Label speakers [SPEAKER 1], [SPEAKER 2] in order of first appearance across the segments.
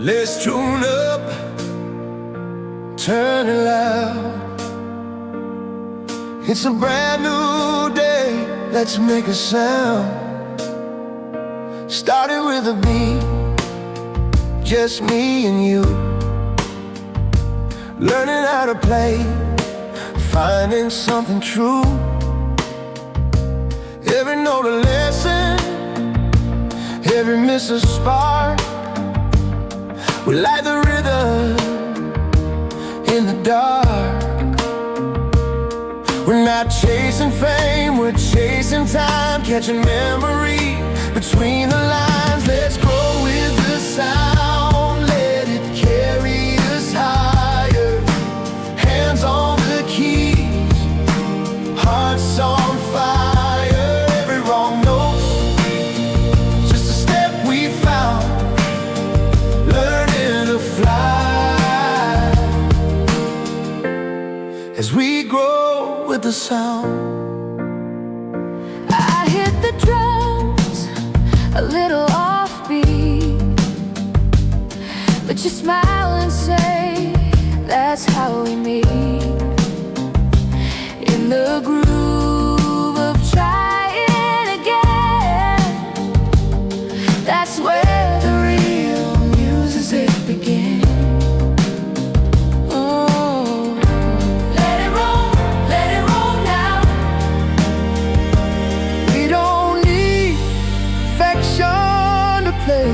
[SPEAKER 1] Let's tune up, turn it loud. It's a brand new day, let's make a sound. Started with a beat, just me and you, learning how to play, finding something true. Every note a lesson, every miss a spark. We light the rhythm in the dark. We're not chasing fame, we're chasing time, catching memory between the lines. Let's grow with the sound, let it carry us higher. Hands on the keys, hearts on fire. Every wrong note's just a step we found, learning to fly as we grow with the sound.
[SPEAKER 2] I hit the drums a little offbeat, but you smile and say that's how we meet. In the groove of trying again, that's where the real music begins. Let it roll now.
[SPEAKER 1] We don't need perfection to play,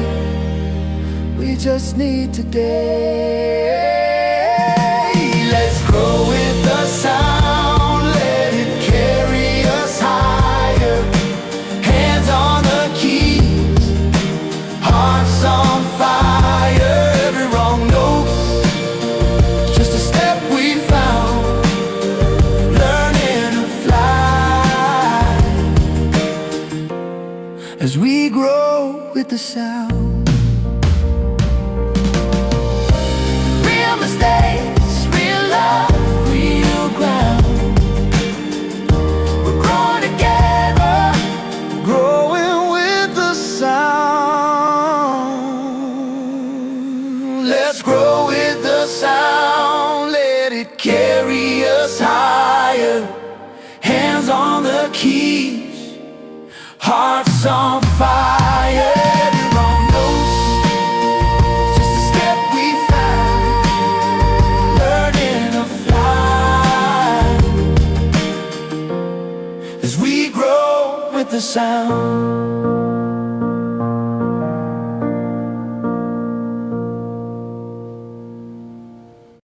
[SPEAKER 1] we just need today. Let's grow with the sound, let it carry us higher. Hands on the keys, hearts on fire. Every wrong note, just a step we found, learning to fly as we grow with the sound.
[SPEAKER 2] Real mistakes, real love, real ground.
[SPEAKER 1] We're growing together, growing with the sound. Let's grow with the sound, let it carry us higher. Hands on the keys, hearts on fire. Every wrong note's just a step we found, learning to fly as we grow with the sound.